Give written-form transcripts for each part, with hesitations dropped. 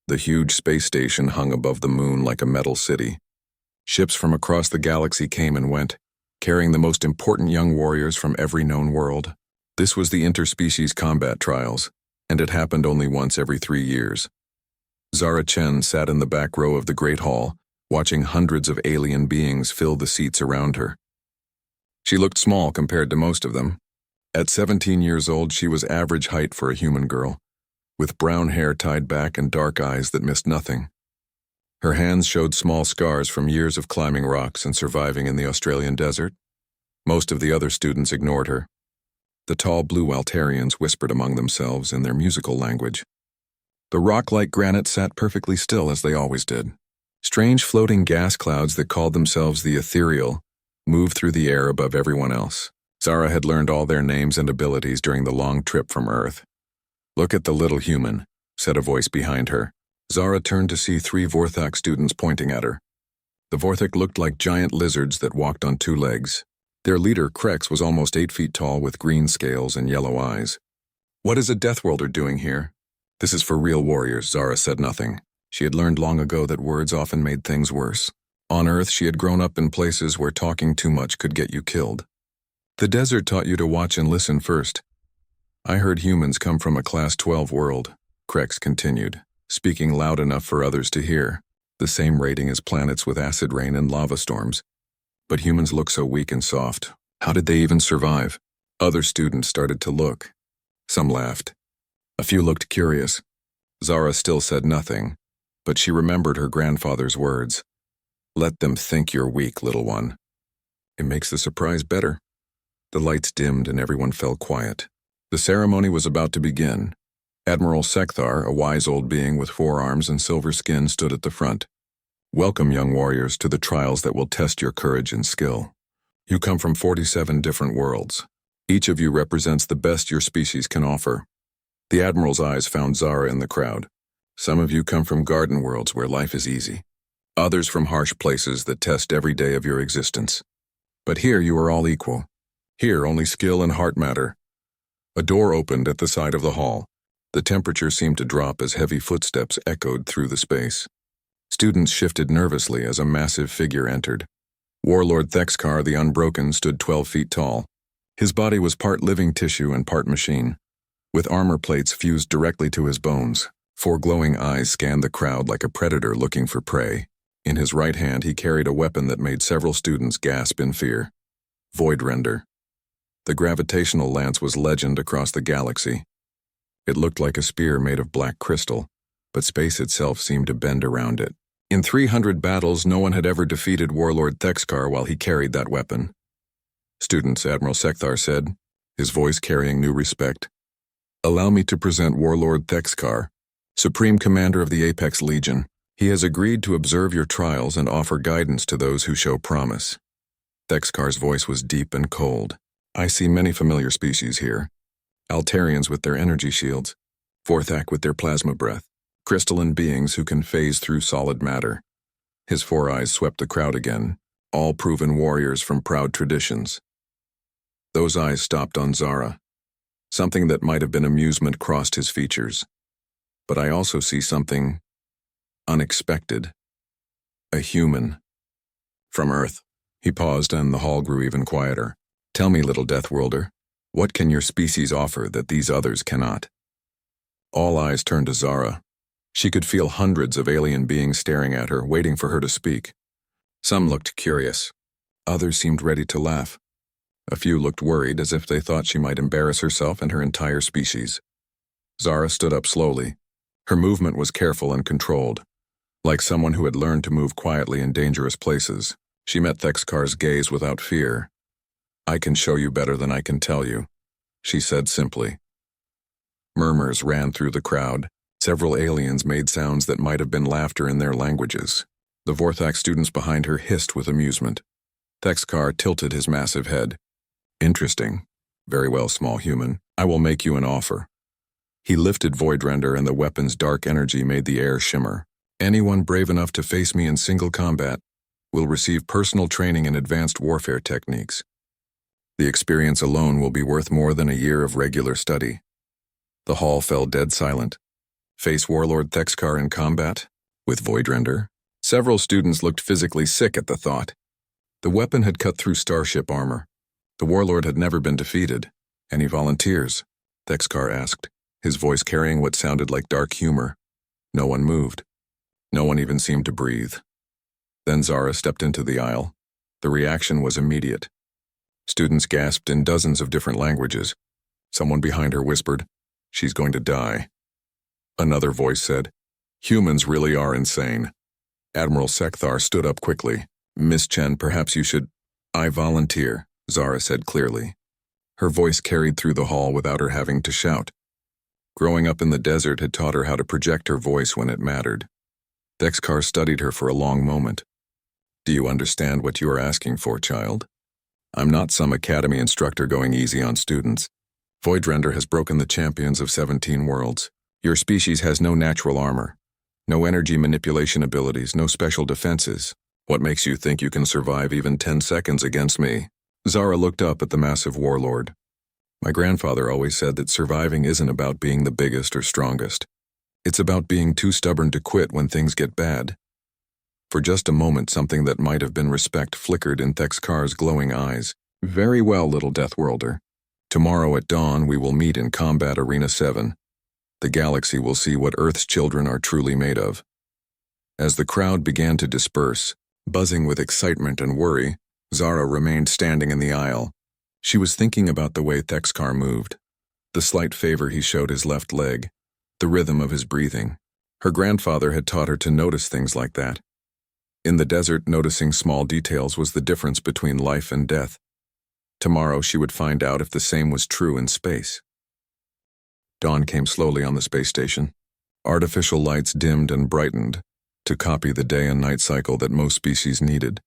The huge space station hung above the moon like a metal city. Ships from across the galaxy came and went, carrying the most important young warriors from every known world. This was the interspecies combat trials, and it happened only once every 3 years. Zara Chen sat in the back row of the Great Hall, watching hundreds of alien beings fill the seats around her. She looked small compared to most of them. At 17 years old, she was average height for a human girl, with brown hair tied back and dark eyes that missed nothing. Her hands showed small scars from years of climbing rocks and surviving in the Australian desert. Most of the other students ignored her. The tall blue Altarians whispered among themselves in their musical language. The rock-like granite sat perfectly still as they always did. Strange floating gas clouds that called themselves the ethereal moved through the air above everyone else. Zara had learned all their names and abilities during the long trip from Earth. "Look at the little human," said a voice behind her. Zara turned to see 3 Vorthak students pointing at her. The Vorthak looked like giant lizards that walked on 2 legs. Their leader, Krex, was almost 8 feet tall with green scales and yellow eyes. "What is a Deathworlder doing here?" "This is for real warriors," Zara said nothing. She had learned long ago that words often made things worse. On Earth, she had grown up in places where talking too much could get you killed. "The desert taught you to watch and listen first. I heard humans come from a Class 12 world," Krex continued, speaking loud enough for others to hear. "The same rating as planets with acid rain and lava storms. But humans look so weak and soft. How did they even survive?" Other students started to look. Some laughed. A few looked curious. Zara still said nothing, but she remembered her grandfather's words. "Let them think you're weak, little one." It makes the surprise better. The lights dimmed and everyone fell quiet. The ceremony was about to begin. Admiral Sekthar, a wise old being with 4 arms and silver skin, stood at the front. "Welcome, young warriors, to the trials that will test your courage and skill. You come from 47 different worlds. Each of you represents the best your species can offer." The Admiral's eyes found Zara in the crowd. "Some of you come from garden worlds where life is easy. Others from harsh places that test every day of your existence. But here you are all equal. Here only skill and heart matter." A door opened at the side of the hall. The temperature seemed to drop as heavy footsteps echoed through the space. Students shifted nervously as a massive figure entered. Warlord Thexkar the Unbroken stood 12 feet tall. His body was part living tissue and part machine, with armor plates fused directly to his bones. 4 glowing eyes scanned the crowd like a predator looking for prey. In his right hand, he carried a weapon that made several students gasp in fear. Voidrender. The gravitational lance was legend across the galaxy. It looked like a spear made of black crystal, but space itself seemed to bend around it. In 300 battles, no one had ever defeated Warlord Thexkar while he carried that weapon. "Students," Admiral Sekthar said, his voice carrying new respect. "Allow me to present Warlord Thexkar, Supreme Commander of the Apex Legion. He has agreed to observe your trials and offer guidance to those who show promise." Thexkar's voice was deep and cold. "I see many familiar species here. Altarians with their energy shields, Vorthak with their plasma breath, crystalline beings who can phase through solid matter." His 4 eyes swept the crowd again, all proven warriors from proud traditions. Those eyes stopped on Zara. Something that might have been amusement crossed his features. "But I also see something unexpected. A human. From Earth." He paused and the hall grew even quieter. "Tell me, little Deathworlder, what can your species offer that these others cannot?" All eyes turned to Zara. She could feel hundreds of alien beings staring at her, waiting for her to speak. Some looked curious. Others seemed ready to laugh. A few looked worried, as if they thought she might embarrass herself and her entire species. Zara stood up slowly. Her movement was careful and controlled, like someone who had learned to move quietly in dangerous places. She met Thexkar's gaze without fear. "I can show you better than I can tell you," she said simply. Murmurs ran through the crowd. Several aliens made sounds that might have been laughter in their languages. The Vorthak students behind her hissed with amusement. Thexkar tilted his massive head. "Interesting. Very well, small human. I will make you an offer." He lifted Voidrender and the weapon's dark energy made the air shimmer. "Anyone brave enough to face me in single combat will receive personal training in advanced warfare techniques. The experience alone will be worth more than a year of regular study." The hall fell dead silent. Face Warlord Thexkar in combat? With Voidrender? Several students looked physically sick at the thought. The weapon had cut through starship armor. The Warlord had never been defeated. Any volunteers? Thexkar asked, his voice carrying what sounded like dark humor. No one moved. No one even seemed to breathe. Then Zara stepped into the aisle. The reaction was immediate. Students gasped in dozens of different languages. Someone behind her whispered, "She's going to die." Another voice said, "Humans really are insane." Admiral Sekthar stood up quickly. "Miss Chen, perhaps you should—" "I volunteer," Zara said clearly. Her voice carried through the hall without her having to shout. Growing up in the desert had taught her how to project her voice when it mattered. Thexkar studied her for a long moment. "Do you understand what you are asking for, child? I'm not some academy instructor going easy on students. Voidrender has broken the champions of 17 worlds. Your species has no natural armor, no energy manipulation abilities, no special defenses. What makes you think you can survive even 10 seconds against me?" Zara looked up at the massive warlord. "My grandfather always said that surviving isn't about being the biggest or strongest. It's about being too stubborn to quit when things get bad." For just a moment, something that might have been respect flickered in Thexkar's glowing eyes. "Very well, little Deathworlder. Tomorrow at dawn we will meet in Combat Arena 7. The galaxy will see what Earth's children are truly made of." As the crowd began to disperse, buzzing with excitement and worry, Zara remained standing in the aisle. She was thinking about the way Thexkar moved, the slight favor he showed his left leg, the rhythm of his breathing. Her grandfather had taught her to notice things like that. In the desert, noticing small details was the difference between life and death. Tomorrow she would find out if the same was true in space. Dawn came slowly on the space station. Artificial lights dimmed and brightened to copy the day and night cycle that most species needed.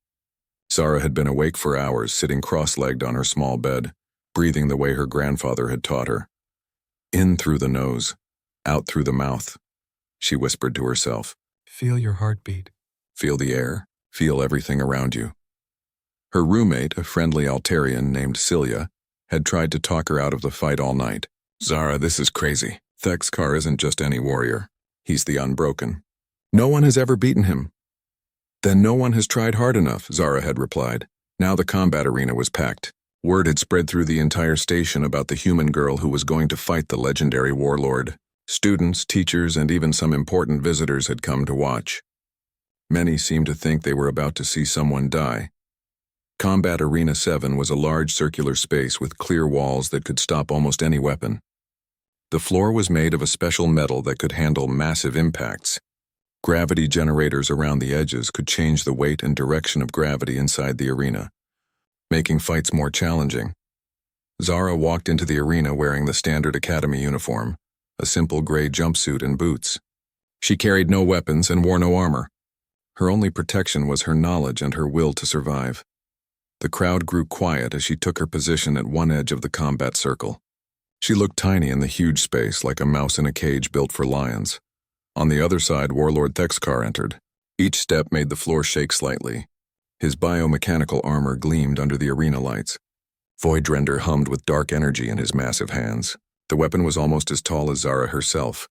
Zara had been awake for hours, sitting cross-legged on her small bed, breathing the way her grandfather had taught her. In through the nose, out through the mouth, she whispered to herself. "Feel your heartbeat. Feel the air, feel everything around you." Her roommate, a friendly Altarian named Celia, had tried to talk her out of the fight all night. "Zara, this is crazy. Thexkar isn't just any warrior. He's the Unbroken. No one has ever beaten him." "Then no one has tried hard enough," Zara had replied. Now the combat arena was packed. Word had spread through the entire station about the human girl who was going to fight the legendary warlord. Students, teachers, and even some important visitors had come to watch. Many seemed to think they were about to see someone die. Combat Arena 7 was a large circular space with clear walls that could stop almost any weapon. The floor was made of a special metal that could handle massive impacts. Gravity generators around the edges could change the weight and direction of gravity inside the arena, making fights more challenging. Zara walked into the arena wearing the standard academy uniform, a simple gray jumpsuit and boots. She carried no weapons and wore no armor. Her only protection was her knowledge and her will to survive. The crowd grew quiet as she took her position at one edge of the combat circle. She looked tiny in the huge space, like a mouse in a cage built for lions. On the other side, Warlord Thexkar entered. Each step made the floor shake slightly. His biomechanical armor gleamed under the arena lights. Voidrender hummed with dark energy in his massive hands. The weapon was almost as tall as Zara herself.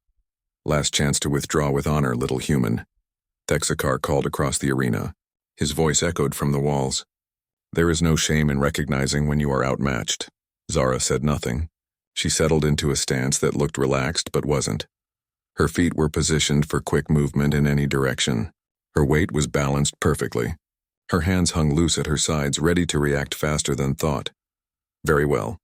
"Last chance to withdraw with honor, little human," Thexkar called across the arena. His voice echoed from the walls. "There is no shame in recognizing when you are outmatched." Zara said nothing. She settled into a stance that looked relaxed but wasn't. Her feet were positioned for quick movement in any direction. Her weight was balanced perfectly. Her hands hung loose at her sides, ready to react faster than thought. Very well.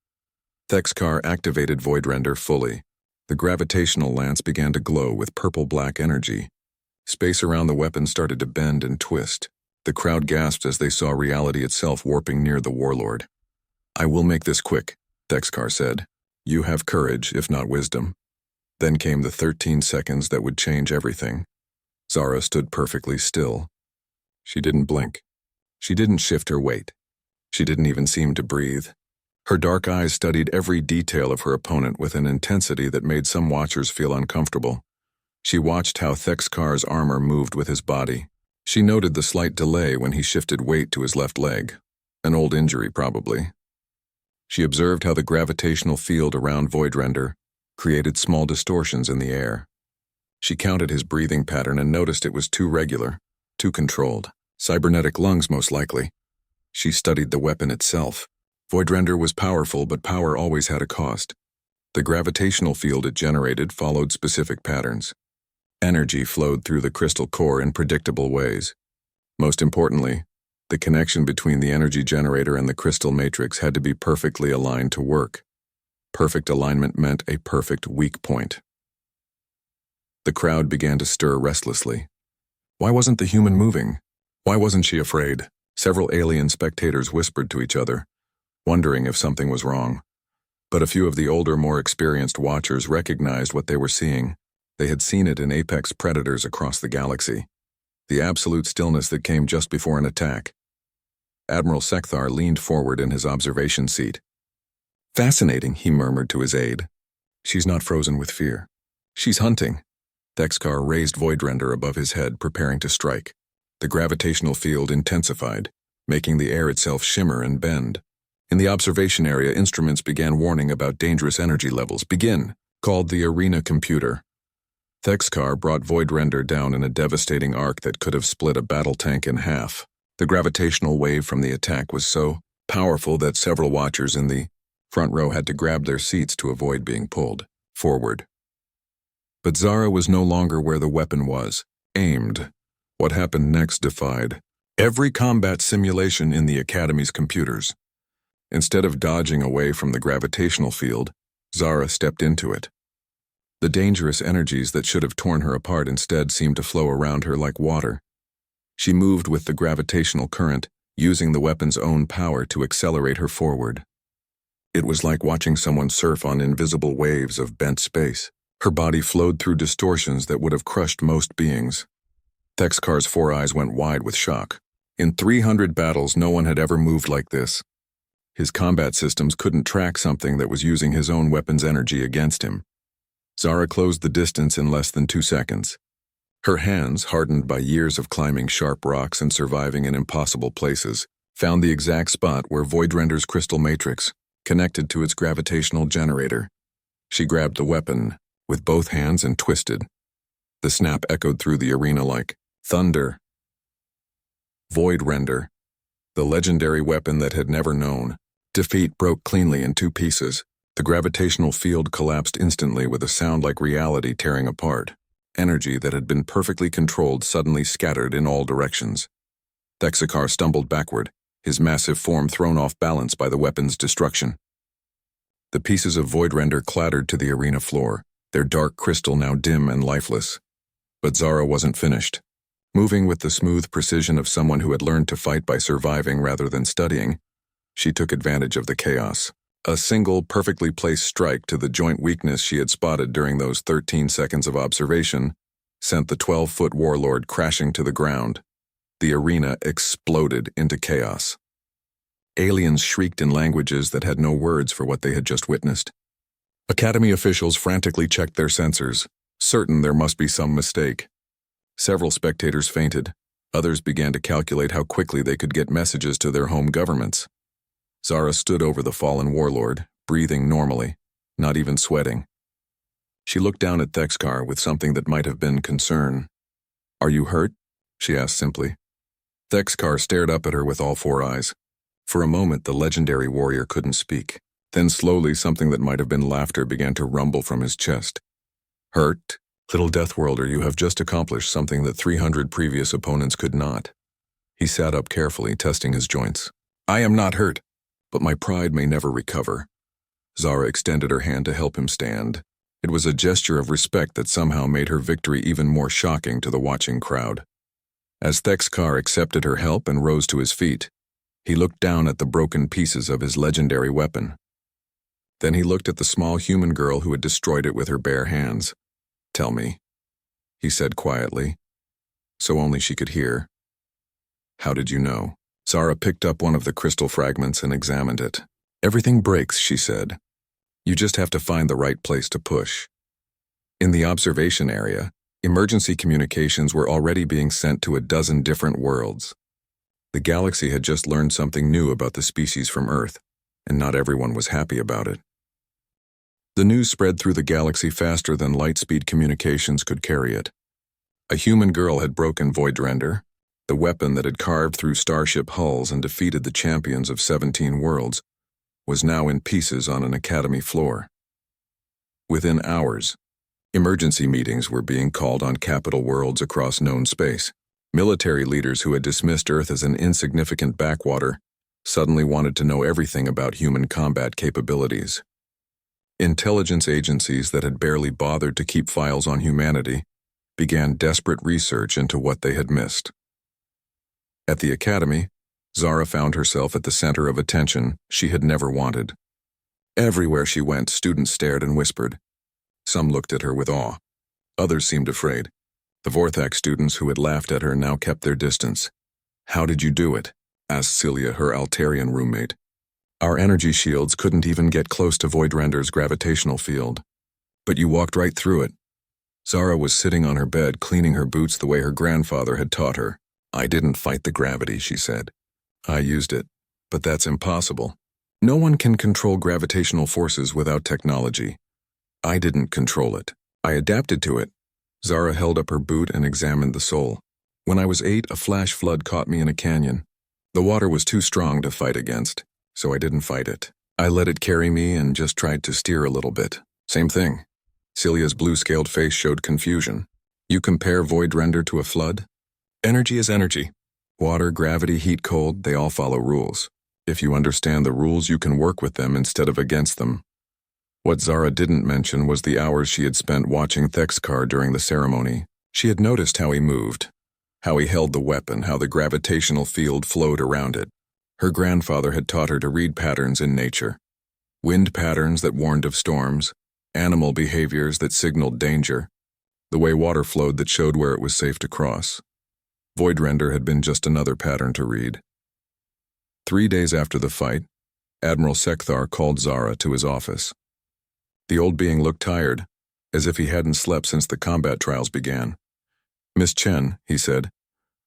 Thexkar activated Voidrender fully. The gravitational lance began to glow with purple-black energy. Space around the weapon started to bend and twist. The crowd gasped as they saw reality itself warping near the warlord. "I will make this quick," Thexkar said. "You have courage, if not wisdom." Then came the 13 seconds that would change everything. Zara stood perfectly still. She didn't blink. She didn't shift her weight. She didn't even seem to breathe. Her dark eyes studied every detail of her opponent with an intensity that made some watchers feel uncomfortable. She watched how Thexkar's armor moved with his body. She noted the slight delay when he shifted weight to his left leg. An old injury, probably. She observed how the gravitational field around Voidrender created small distortions in the air. She counted his breathing pattern and noticed it was too regular, too controlled. Cybernetic lungs, most likely. She studied the weapon itself. Voidrender was powerful, but power always had a cost. The gravitational field it generated followed specific patterns. Energy flowed through the crystal core in predictable ways. Most importantly, the connection between the energy generator and the crystal matrix had to be perfectly aligned to work. Perfect alignment meant a perfect weak point. The crowd began to stir restlessly. Why wasn't the human moving? Why wasn't she afraid? Several alien spectators whispered to each other, wondering if something was wrong. But a few of the older, more experienced watchers recognized what they were seeing. They had seen it in apex predators across the galaxy. The absolute stillness that came just before an attack. Admiral Sekthar leaned forward in his observation seat. "Fascinating," he murmured to his aide. "She's not frozen with fear. She's hunting." Thexkar raised Voidrender above his head, preparing to strike. The gravitational field intensified, making the air itself shimmer and bend. In the observation area, instruments began warning about dangerous energy levels. "Begin," called the arena computer. Thexkar brought Voidrender down in a devastating arc that could have split a battle tank in half. The gravitational wave from the attack was so powerful that several watchers in the front row had to grab their seats to avoid being pulled forward. But Zara was no longer where the weapon was, aimed. What happened next defied every combat simulation in the Academy's computers. Instead of dodging away from the gravitational field, Zara stepped into it. The dangerous energies that should have torn her apart instead seemed to flow around her like water. She moved with the gravitational current, using the weapon's own power to accelerate her forward. It was like watching someone surf on invisible waves of bent space. Her body flowed through distortions that would have crushed most beings. Thexkar's four eyes went wide with shock. In 300 battles, no one had ever moved like this. His combat systems couldn't track something that was using his own weapon's energy against him. Zara closed the distance in less than 2 seconds. Her hands, hardened by years of climbing sharp rocks and surviving in impossible places, found the exact spot where Voidrender's crystal matrix connected to its gravitational generator. She grabbed the weapon with both hands and twisted. The snap echoed through the arena like thunder. Voidrender, the legendary weapon that had never known defeat, broke cleanly in 2 pieces. The gravitational field collapsed instantly with a sound like reality tearing apart. Energy that had been perfectly controlled suddenly scattered in all directions. Thexkar stumbled backward, his massive form thrown off balance by the weapon's destruction. The pieces of Voidrender clattered to the arena floor, their dark crystal now dim and lifeless. But Zara wasn't finished. Moving with the smooth precision of someone who had learned to fight by surviving rather than studying, she took advantage of the chaos. A single, perfectly placed strike to the joint weakness she had spotted during those 13 seconds of observation sent the 12-foot Warlord crashing to the ground. The arena exploded into chaos. Aliens shrieked in languages that had no words for what they had just witnessed. Academy officials frantically checked their sensors, certain there must be some mistake. Several spectators fainted. Others began to calculate how quickly they could get messages to their home governments. Zara stood over the fallen Warlord, breathing normally, not even sweating. She looked down at Thexkar with something that might have been concern. "Are you hurt?" she asked simply. Thexkar stared up at her with all 4 eyes. For a moment, the legendary warrior couldn't speak. Then slowly, something that might have been laughter began to rumble from his chest. "Hurt? Little Deathworlder, you have just accomplished something that 300 previous opponents could not." He sat up carefully, testing his joints. "I am not hurt, but my pride may never recover." Zara extended her hand to help him stand. It was a gesture of respect that somehow made her victory even more shocking to the watching crowd. As Thexkar accepted her help and rose to his feet, he looked down at the broken pieces of his legendary weapon. Then he looked at the small human girl who had destroyed it with her bare hands. "Tell me," he said quietly, so only she could hear. "How did you know?" Zara picked up one of the crystal fragments and examined it. "Everything breaks," she said. "You just have to find the right place to push." In the observation area, emergency communications were already being sent to a dozen different worlds. The galaxy had just learned something new about the species from Earth, and not everyone was happy about it. The news spread through the galaxy faster than light-speed communications could carry it. A human girl had broken Voidrender, the weapon that had carved through starship hulls and defeated the champions of 17 worlds, was now in pieces on an academy floor. Within hours, emergency meetings were being called on capital worlds across known space. Military leaders who had dismissed Earth as an insignificant backwater suddenly wanted to know everything about human combat capabilities. Intelligence agencies that had barely bothered to keep files on humanity began desperate research into what they had missed. At the academy, Zara found herself at the center of attention she had never wanted. Everywhere she went, students stared and whispered. Some looked at her with awe. Others seemed afraid. The Vortex students who had laughed at her now kept their distance. "How did you do it?" asked Celia, her Altarian roommate. "Our energy shields couldn't even get close to Voidrender's gravitational field. But you walked right through it." Zara was sitting on her bed, cleaning her boots the way her grandfather had taught her. "I didn't fight the gravity," she said. "I used it. But that's impossible. No one can control gravitational forces without technology. I didn't control it. I adapted to it." Zara held up her boot and examined the sole. "When I was 8, a flash flood caught me in a canyon. The water was too strong to fight against, so I didn't fight it. I let it carry me and just tried to steer a little bit." "Same thing." Celia's blue-scaled face showed confusion. "You compare Voidrender to a flood? Energy is energy. Water, gravity, heat, cold, they all follow rules. If you understand the rules, you can work with them instead of against them." What Zara didn't mention was the hours she had spent watching Thexkar during the ceremony. She had noticed how he moved, how he held the weapon, how the gravitational field flowed around it. Her grandfather had taught her to read patterns in nature. Wind patterns that warned of storms, animal behaviors that signaled danger, the way water flowed that showed where it was safe to cross. Voidrender had been just another pattern to read. 3 days after the fight, Admiral Sekthar called Zara to his office. The old being looked tired, as if he hadn't slept since the combat trials began. "Miss Chen," he said,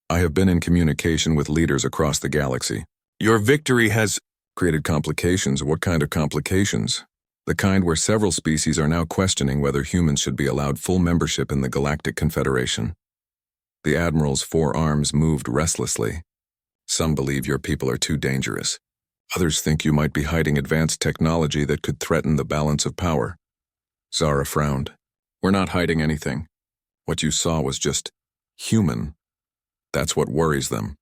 "I have been in communication with leaders across the galaxy. Your victory has created complications." "What kind of complications?" "The kind where several species are now questioning whether humans should be allowed full membership in the Galactic Confederation." The Admiral's forearms moved restlessly. "Some believe your people are too dangerous. Others think you might be hiding advanced technology that could threaten the balance of power." Zara frowned. "We're not hiding anything. What you saw was just human. That's what worries them."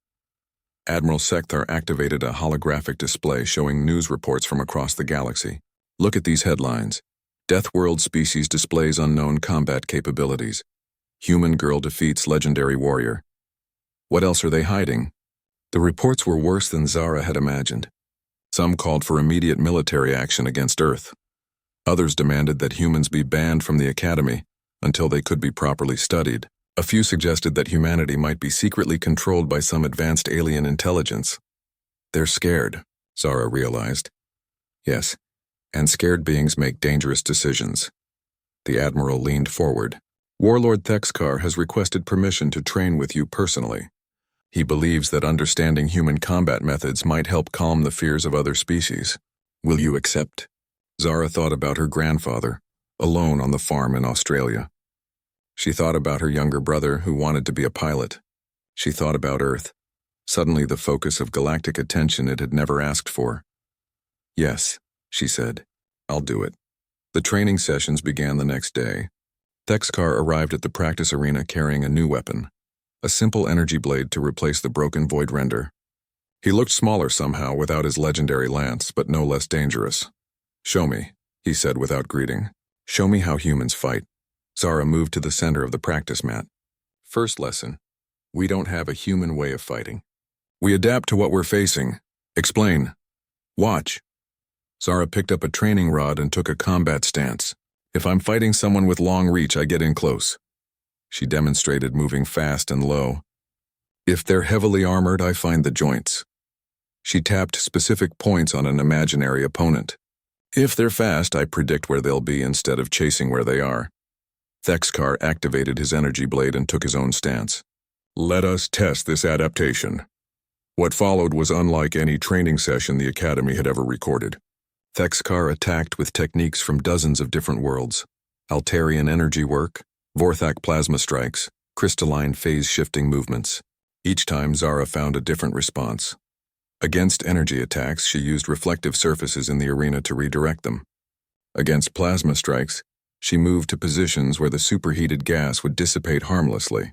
Admiral Sekthar activated a holographic display showing news reports from across the galaxy. "Look at these headlines. Deathworld species displays unknown combat capabilities. Human girl defeats legendary warrior." What else are they hiding? The reports were worse than Zara had imagined. Some called for immediate military action against Earth. Others demanded that humans be banned from the Academy until they could be properly studied. A few suggested that humanity might be secretly controlled by some advanced alien intelligence. "They're scared," Zara realized. "Yes, and scared beings make dangerous decisions." The Admiral leaned forward. "Warlord Thexkar has requested permission to train with you personally. He believes that understanding human combat methods might help calm the fears of other species. Will you accept?" Zara thought about her grandfather, alone on the farm in Australia. She thought about her younger brother who wanted to be a pilot. She thought about Earth, suddenly the focus of galactic attention it had never asked for. "Yes," she said, "I'll do it." The training sessions began the next day. Thexkar arrived at the practice arena carrying a new weapon, a simple energy blade to replace the broken Voidrender. He looked smaller somehow without his legendary lance, but no less dangerous. "Show me," he said without greeting. "Show me how humans fight." Zara moved to the center of the practice mat. "First lesson. We don't have a human way of fighting. We adapt to what we're facing. Explain." "Watch." Zara picked up a training rod and took a combat stance. "If I'm fighting someone with long reach, I get in close." She demonstrated moving fast and low. "If they're heavily armored, I find the joints." She tapped specific points on an imaginary opponent. "If they're fast, I predict where they'll be instead of chasing where they are." Thexkar activated his energy blade and took his own stance. "Let us test this adaptation." What followed was unlike any training session the Academy had ever recorded. Thexkar attacked with techniques from dozens of different worlds: Altarian energy work, Vorthak plasma strikes, crystalline phase-shifting movements. Each time Zara found a different response. Against energy attacks, she used reflective surfaces in the arena to redirect them. Against plasma strikes, she moved to positions where the superheated gas would dissipate harmlessly.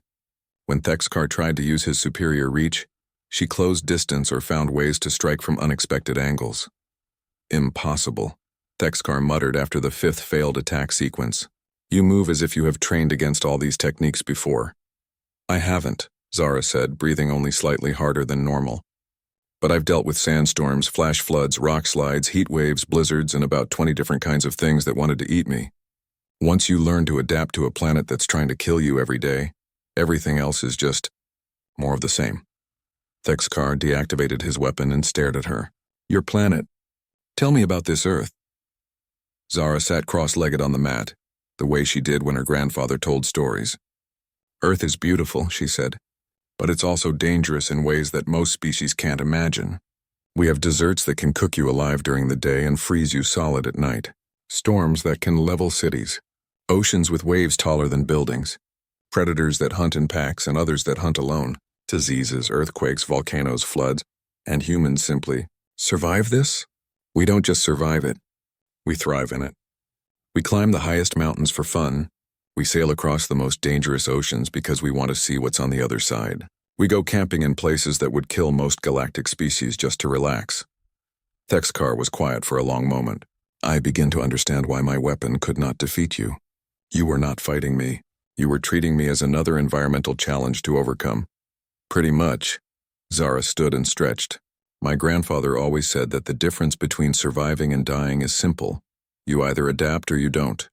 When Thexkar tried to use his superior reach, she closed distance or found ways to strike from unexpected angles. Impossible, Thexkar muttered after the fifth failed attack sequence. You move as if you have trained against all these techniques before. I haven't, Zara said, breathing only slightly harder than normal. But I've dealt with sandstorms, flash floods, rock slides, heat waves, blizzards, and about 20 different kinds of things that wanted to eat me. Once you learn to adapt to a planet that's trying to kill you every day, everything else is just more of the same. Thexkar deactivated his weapon and stared at her. Your planet. Tell me about this Earth. Zara sat cross-legged on the mat, the way she did when her grandfather told stories. Earth is beautiful, she said, but it's also dangerous in ways that most species can't imagine. We have deserts that can cook you alive during the day and freeze you solid at night. Storms that can level cities. Oceans with waves taller than buildings. Predators that hunt in packs and others that hunt alone. Diseases, earthquakes, volcanoes, floods. And humans simply survive this? We don't just survive it. We thrive in it. We climb the highest mountains for fun. We sail across the most dangerous oceans because we want to see what's on the other side. We go camping in places that would kill most galactic species just to relax. Thexkar was quiet for a long moment. I begin to understand why my weapon could not defeat you. You were not fighting me. You were treating me as another environmental challenge to overcome. Pretty much. Zara stood and stretched. My grandfather always said that the difference between surviving and dying is simple. You either adapt or you don't.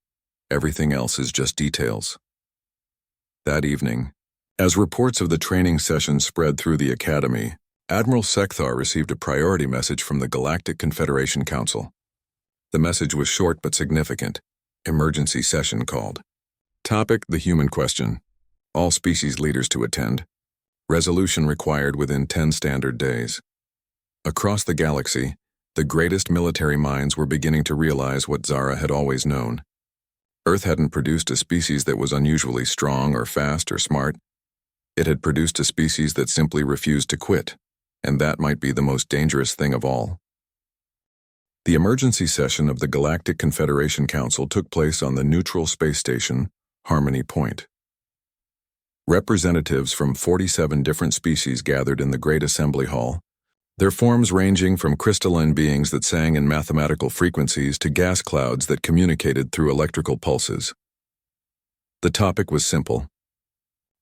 Everything else is just details. That evening, as reports of the training session spread through the Academy, Admiral Sekthar received a priority message from the Galactic Confederation Council. The message was short but significant. Emergency session called. Topic: the human question. All species leaders to attend. Resolution required within 10 standard days. Across the galaxy, the greatest military minds were beginning to realize what Zara had always known. Earth hadn't produced a species that was unusually strong or fast or smart. It had produced a species that simply refused to quit, and that might be the most dangerous thing of all. The emergency session of the Galactic Confederation Council took place on the neutral space station, Harmony Point. Representatives from 47 different species gathered in the Great Assembly Hall, their forms ranging from crystalline beings that sang in mathematical frequencies to gas clouds that communicated through electrical pulses. The topic was simple: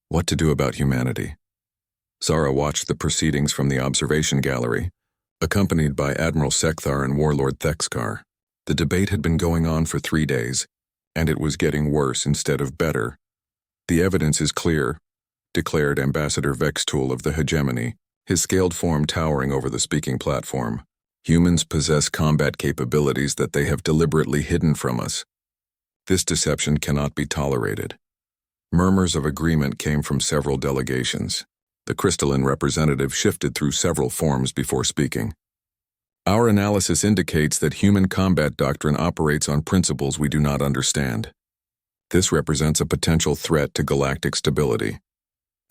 what to do about humanity. Zara watched the proceedings from the observation gallery, accompanied by Admiral Sekthar and Warlord Thexkar. The debate had been going on for 3 days, and it was getting worse instead of better. The evidence is clear, declared Ambassador Vextool of the Hegemony, his scaled form towering over the speaking platform. Humans possess combat capabilities that they have deliberately hidden from us. This deception cannot be tolerated. Murmurs of agreement came from several delegations. The crystalline representative shifted through several forms before speaking. Our analysis indicates that human combat doctrine operates on principles we do not understand. This represents a potential threat to galactic stability.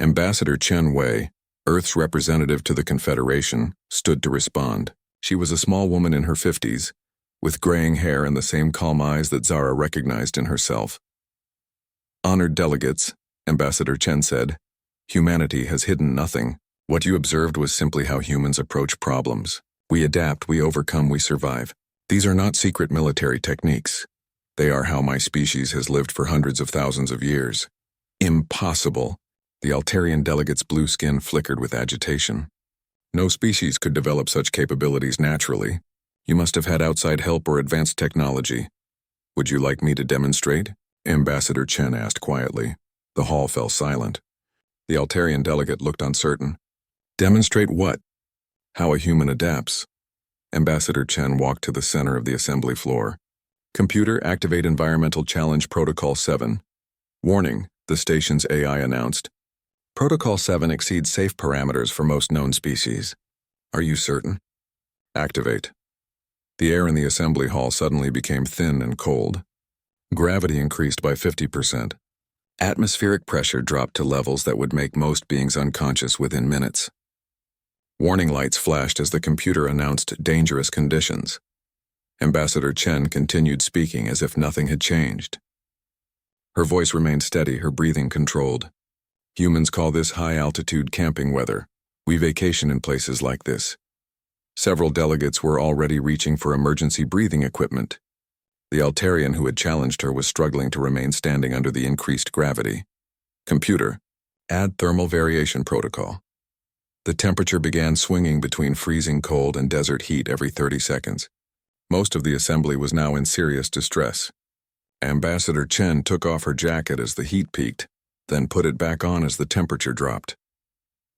Ambassador Chen Wei, Earth's representative to the Confederation, stood to respond. She was a small woman in her 50s, with graying hair and the same calm eyes that Zara recognized in herself. Honored delegates, Ambassador Chen said, humanity has hidden nothing. What you observed was simply how humans approach problems. We adapt, we overcome, we survive. These are not secret military techniques. They are how my species has lived for hundreds of thousands of years. Impossible. The Altarian delegate's blue skin flickered with agitation. No species could develop such capabilities naturally. You must have had outside help or advanced technology. Would you like me to demonstrate? Ambassador Chen asked quietly. The hall fell silent. The Altarian delegate looked uncertain. Demonstrate what? How a human adapts. Ambassador Chen walked to the center of the assembly floor. Computer, activate Environmental Challenge Protocol 7. Warning, the station's AI announced. Protocol 7 exceeds safe parameters for most known species. Are you certain? Activate. The air in the assembly hall suddenly became thin and cold. Gravity increased by 50%. Atmospheric pressure dropped to levels that would make most beings unconscious within minutes. Warning lights flashed as the computer announced dangerous conditions. Ambassador Chen continued speaking as if nothing had changed. Her voice remained steady, her breathing controlled. Humans call this high-altitude camping weather. We vacation in places like this. Several delegates were already reaching for emergency breathing equipment. The Altarian who had challenged her was struggling to remain standing under the increased gravity. Computer, add thermal variation protocol. The temperature began swinging between freezing cold and desert heat every 30 seconds. Most of the assembly was now in serious distress. Ambassador Chen took off her jacket as the heat peaked, then put it back on as the temperature dropped.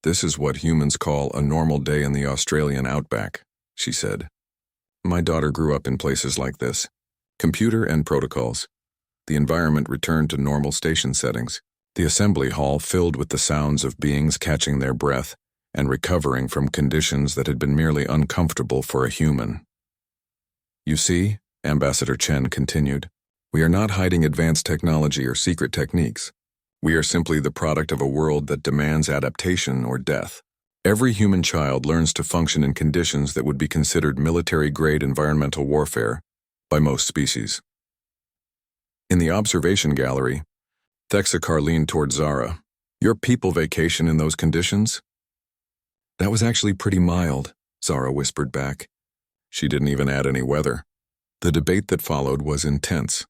"This is what humans call a normal day in the Australian outback," she said. "My daughter grew up in places like this. Computer and protocols." The environment returned to normal station settings. The assembly hall filled with the sounds of beings catching their breath and recovering from conditions that had been merely uncomfortable for a human. "You see," Ambassador Chen continued, "we are not hiding advanced technology or secret techniques. We are simply the product of a world that demands adaptation or death. Every human child learns to function in conditions that would be considered military-grade environmental warfare by most species." In the observation gallery, Thexakar leaned toward Zara. "Your people vacation in those conditions?" "That was actually pretty mild," Zara whispered back. She didn't even add any weather. The debate that followed was intense.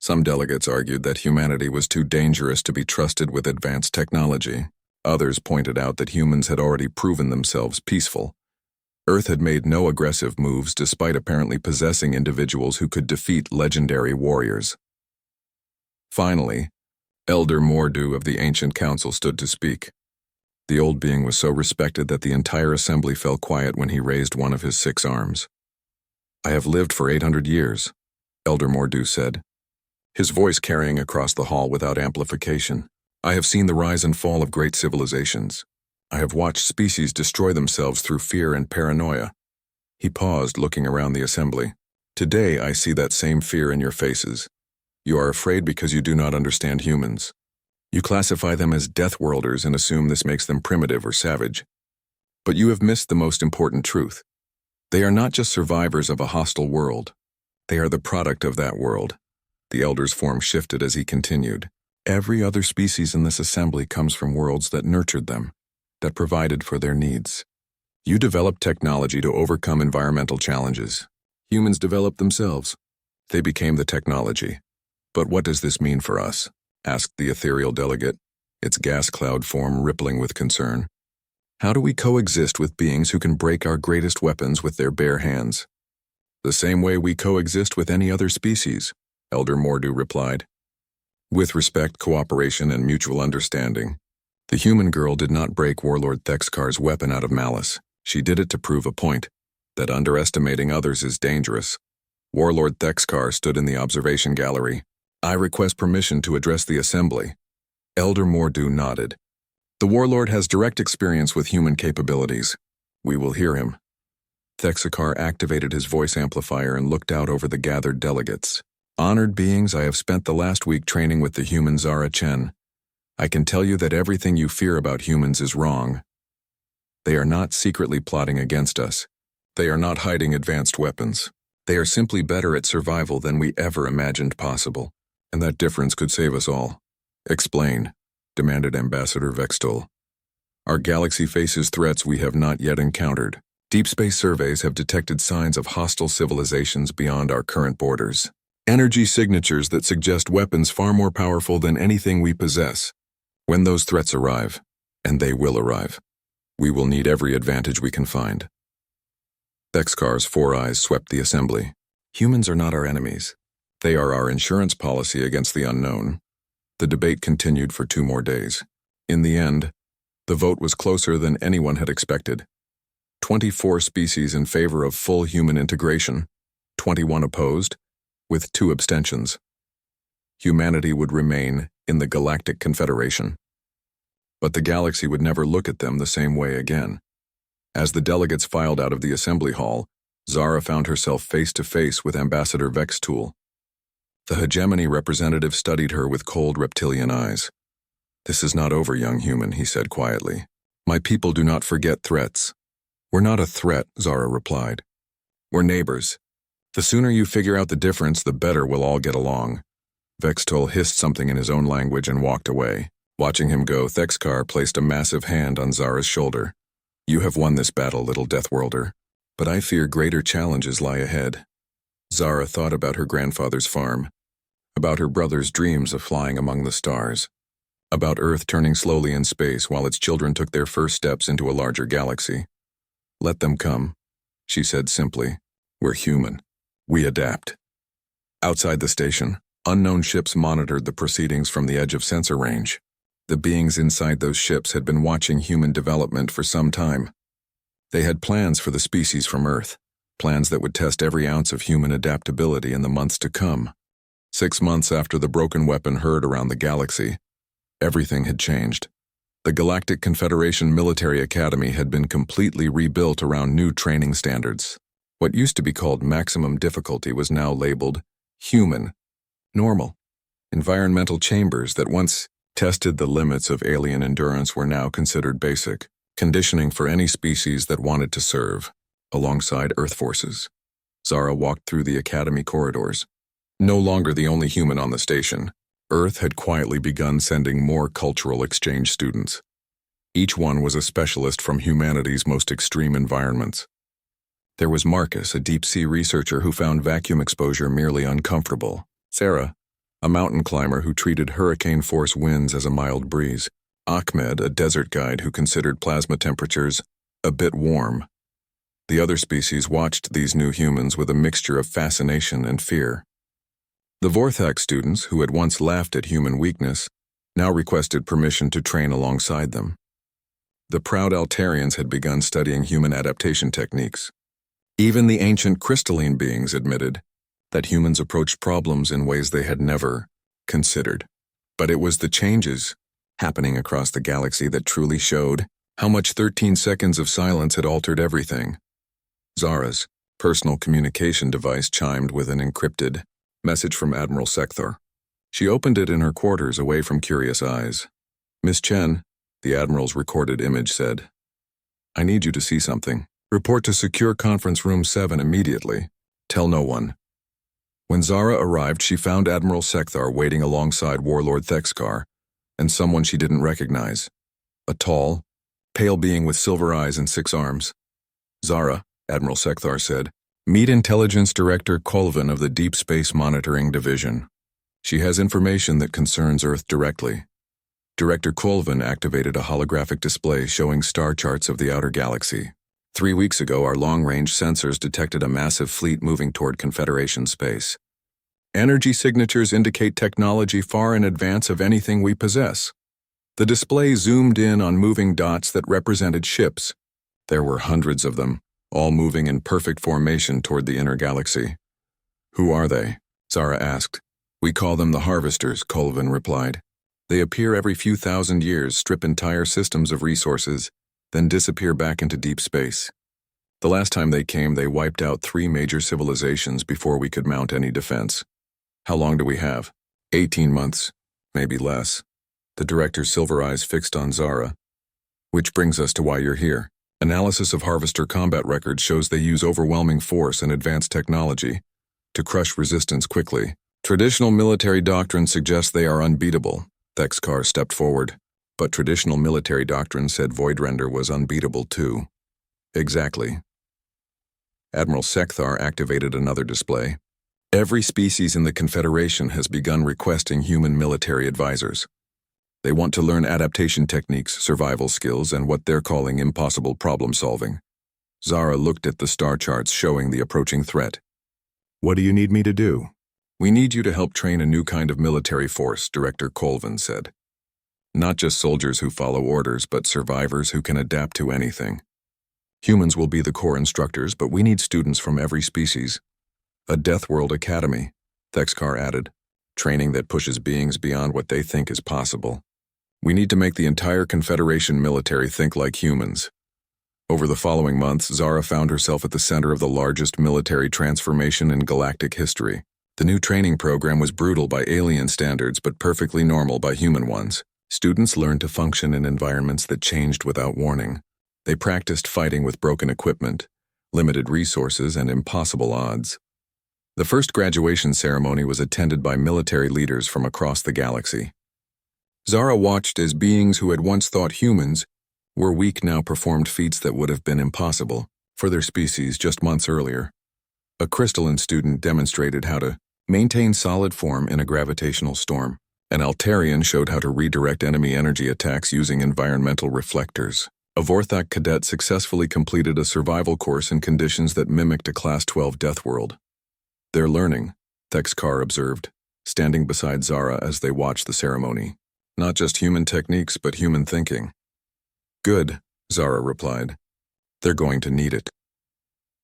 Some delegates argued that humanity was too dangerous to be trusted with advanced technology. Others pointed out that humans had already proven themselves peaceful. Earth had made no aggressive moves despite apparently possessing individuals who could defeat legendary warriors. Finally, Elder Mordu of the Ancient Council stood to speak. The old being was so respected that the entire assembly fell quiet when he raised one of his 6 arms. "I have lived for 800 years, Elder Mordu said, his voice carrying across the hall without amplification. "I have seen the rise and fall of great civilizations. I have watched species destroy themselves through fear and paranoia." He paused, looking around the assembly. "Today I see that same fear in your faces. You are afraid because you do not understand humans. You classify them as Deathworlders and assume this makes them primitive or savage. But you have missed the most important truth. They are not just survivors of a hostile world. They are the product of that world." The elder's form shifted as he continued. "Every other species in this assembly comes from worlds that nurtured them, that provided for their needs. You developed technology to overcome environmental challenges. Humans developed themselves. They became the technology. But what does this mean for us?" asked the ethereal delegate, its gas cloud form rippling with concern. "How do we coexist with beings who can break our greatest weapons with their bare hands?" "The same way we coexist with any other species," Elder Mordu replied. "With respect, cooperation, and mutual understanding." The human girl did not break Warlord Thexkar's weapon out of malice. She did it to prove a point, that underestimating others is dangerous. Warlord Thexkar stood in the observation gallery. "I request permission to address the assembly." Elder Mordu nodded. "The Warlord has direct experience with human capabilities. We will hear him." Thexakar activated his voice amplifier and looked out over the gathered delegates. "Honored beings, I have spent the last week training with the human Zara Chen. I can tell you that everything you fear about humans is wrong. They are not secretly plotting against us. They are not hiding advanced weapons. They are simply better at survival than we ever imagined possible, and that difference could save us all." "Explain," demanded Ambassador Vextol. "Our galaxy faces threats we have not yet encountered. Deep space surveys have detected signs of hostile civilizations beyond our current borders. Energy signatures that suggest weapons far more powerful than anything we possess. When those threats arrive, and they will arrive, we will need every advantage we can find." Thexkar's 4 eyes swept the assembly. "Humans are not our enemies. They are our insurance policy against the unknown." The debate continued for 2 more days. In the end, the vote was closer than anyone had expected. 24 species in favor of full human integration, 21 opposed, with 2 abstentions. Humanity would remain in the Galactic Confederation. But the galaxy would never look at them the same way again. As the delegates filed out of the assembly hall, Zara found herself face to face with Ambassador Vextool. The hegemony representative studied her with cold reptilian eyes. "This is not over, young human," he said quietly. "My people do not forget threats." "We're not a threat," Zara replied. "We're neighbors. The sooner you figure out the difference, the better we'll all get along." Vextool hissed something in his own language and walked away. Watching him go, Thexkar placed a massive hand on Zara's shoulder. "You have won this battle, little Deathworlder, but I fear greater challenges lie ahead." Zara thought about her grandfather's farm, about her brother's dreams of flying among the stars, about Earth turning slowly in space while its children took their first steps into a larger galaxy. "Let them come," she said simply. "We're human. We adapt." Outside the station, unknown ships monitored the proceedings from the edge of sensor range. The beings inside those ships had been watching human development for some time. They had plans for the species from Earth, plans that would test every ounce of human adaptability in the months to come. 6 months after the broken weapon heard around the galaxy, everything had changed. The Galactic Confederation Military Academy had been completely rebuilt around new training standards. What used to be called maximum difficulty was now labeled human, normal. Environmental chambers that once tested the limits of alien endurance were now considered basic, conditioning for any species that wanted to serve, alongside Earth forces. Zara walked through the Academy corridors. No longer the only human on the station, Earth had quietly begun sending more cultural exchange students. Each one was a specialist from humanity's most extreme environments. There was Marcus, a deep-sea researcher who found vacuum exposure merely uncomfortable. Sarah, a mountain climber who treated hurricane-force winds as a mild breeze. Ahmed, a desert guide who considered plasma temperatures a bit warm. The other species watched these new humans with a mixture of fascination and fear. The Vorthak students, who had once laughed at human weakness, now requested permission to train alongside them. The proud Altarians had begun studying human adaptation techniques. Even the ancient crystalline beings admitted that humans approached problems in ways they had never considered. But it was the changes happening across the galaxy that truly showed how much 13 seconds of silence had altered everything. Zara's personal communication device chimed with an encrypted message from Admiral Sekthar. She opened it in her quarters away from curious eyes. "Miss Chen," the Admiral's recorded image said, "I need you to see something. Report to Secure Conference Room 7 immediately. Tell no one." When Zara arrived, she found Admiral Sekthar waiting alongside Warlord Thexkar and someone she didn't recognize. A tall, pale being with silver eyes and 6 arms. "Zara," Admiral Sekthar said, "meet Intelligence Director Colvin of the Deep Space Monitoring Division. She has information that concerns Earth directly." Director Colvin activated a holographic display showing star charts of the outer galaxy. 3 weeks ago, our long-range sensors detected a massive fleet moving toward Confederation space. Energy signatures indicate technology far in advance of anything we possess. The display zoomed in on moving dots that represented ships. There were hundreds of them, all moving in perfect formation toward the inner galaxy. "Who are they?" Zara asked. "We call them the Harvesters," Colvin replied. "They appear every few thousand years, strip entire systems of resources, then disappear back into deep space. The last time they came, they wiped out 3 major civilizations before we could mount any defense. How long do we have?" 18 months, maybe less. The director's silver eyes fixed on Zara. "Which brings us to why you're here. Analysis of Harvester combat records shows they use overwhelming force and advanced technology to crush resistance quickly. Traditional military doctrine suggests they are unbeatable." Thexkar stepped forward. "But traditional military doctrine said Voidrender was unbeatable too." "Exactly." Admiral Sekthar activated another display. "Every species in the Confederation has begun requesting human military advisors. They want to learn adaptation techniques, survival skills, and what they're calling impossible problem-solving." Zara looked at the star charts showing the approaching threat. "What do you need me to do?" "We need you to help train a new kind of military force," Director Colvin said. "Not just soldiers who follow orders, but survivors who can adapt to anything. Humans will be the core instructors, but we need students from every species. A Deathworld Academy," Thexkar added, "training that pushes beings beyond what they think is possible. We need to make the entire Confederation military think like humans." Over the following months, Zara found herself at the center of the largest military transformation in galactic history. The new training program was brutal by alien standards but perfectly normal by human ones. Students learned to function in environments that changed without warning. They practiced fighting with broken equipment, limited resources, and impossible odds. The first graduation ceremony was attended by military leaders from across the galaxy. Zara watched as beings who had once thought humans were weak now performed feats that would have been impossible for their species just months earlier. A crystalline student demonstrated how to maintain solid form in a gravitational storm. An Altarian showed how to redirect enemy energy attacks using environmental reflectors. A Vorthak cadet successfully completed a survival course in conditions that mimicked a Class 12 Deathworld. "They're learning," Thexkar observed, standing beside Zara as they watched the ceremony. "Not just human techniques, but human thinking." "Good," Zara replied. "They're going to need it."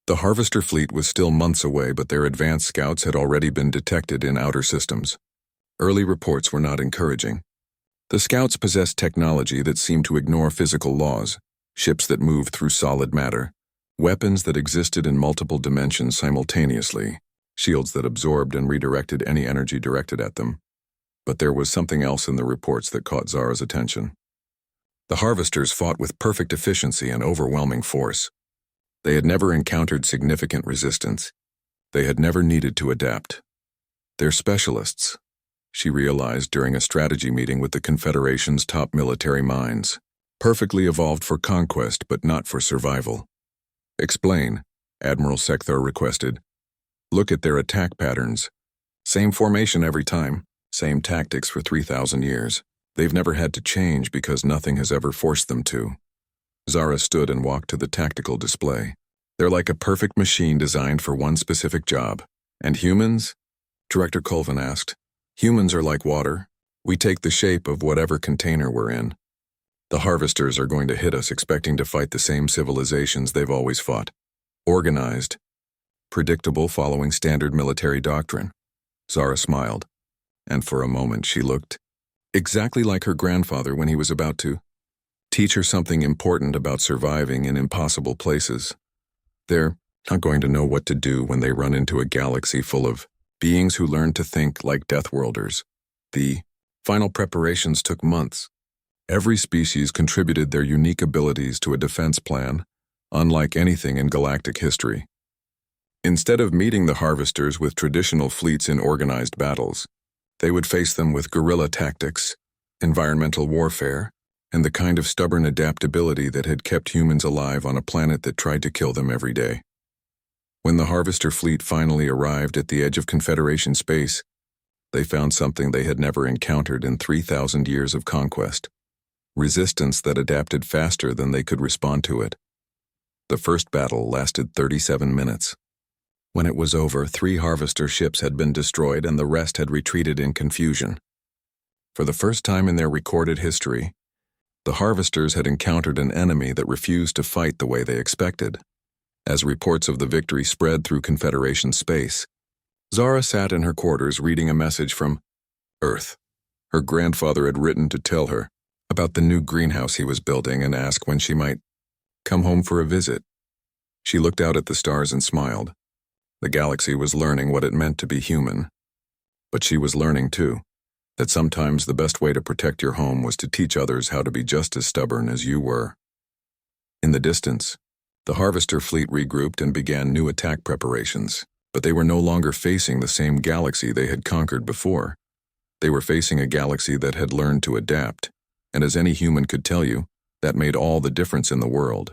The Harvester fleet was still months away, but their advanced scouts had already been detected in outer systems. Early reports were not encouraging. The scouts possessed technology that seemed to ignore physical laws, ships that moved through solid matter, weapons that existed in multiple dimensions simultaneously, shields that absorbed and redirected any energy directed at them. But there was something else in the reports that caught Zara's attention. The Harvesters fought with perfect efficiency and overwhelming force. They had never encountered significant resistance. They had never needed to adapt. "They're specialists," she realized during a strategy meeting with the Confederation's top military minds. "Perfectly evolved for conquest, but not for survival." "Explain," Admiral Sekthar requested. "Look at their attack patterns. Same formation every time, same tactics for 3,000 years. They've never had to change because nothing has ever forced them to." Zara stood and walked to the tactical display. "They're like a perfect machine designed for one specific job. And humans?" Director Colvin asked. "Humans are like water. We take the shape of whatever container we're in. The Harvesters are going to hit us expecting to fight the same civilizations they've always fought. Organized. Predictable, following standard military doctrine." Zara smiled, and for a moment she looked exactly like her grandfather when he was about to teach her something important about surviving in impossible places. They're not going to know what to do when they run into a galaxy full of beings who learn to think like Deathworlders. The final preparations took months. Every species contributed their unique abilities to a defense plan, unlike anything in galactic history. Instead of meeting the Harvesters with traditional fleets in organized battles, they would face them with guerrilla tactics, environmental warfare, and the kind of stubborn adaptability that had kept humans alive on a planet that tried to kill them every day. When the Harvester fleet finally arrived at the edge of Confederation space, they found something they had never encountered in 3,000 years of conquest: resistance that adapted faster than they could respond to it. The first battle lasted 37 minutes. When it was over, 3 Harvester ships had been destroyed and the rest had retreated in confusion. For the first time in their recorded history, the Harvesters had encountered an enemy that refused to fight the way they expected. As reports of the victory spread through Confederation space, Zara sat in her quarters reading a message from Earth. Her grandfather had written to tell her about the new greenhouse he was building and ask when she might come home for a visit. She looked out at the stars and smiled. The galaxy was learning what it meant to be human. But she was learning, too, that sometimes the best way to protect your home was to teach others how to be just as stubborn as you were. In the distance, the Harvester fleet regrouped and began new attack preparations, but they were no longer facing the same galaxy they had conquered before. They were facing a galaxy that had learned to adapt, and as any human could tell you, that made all the difference in the world.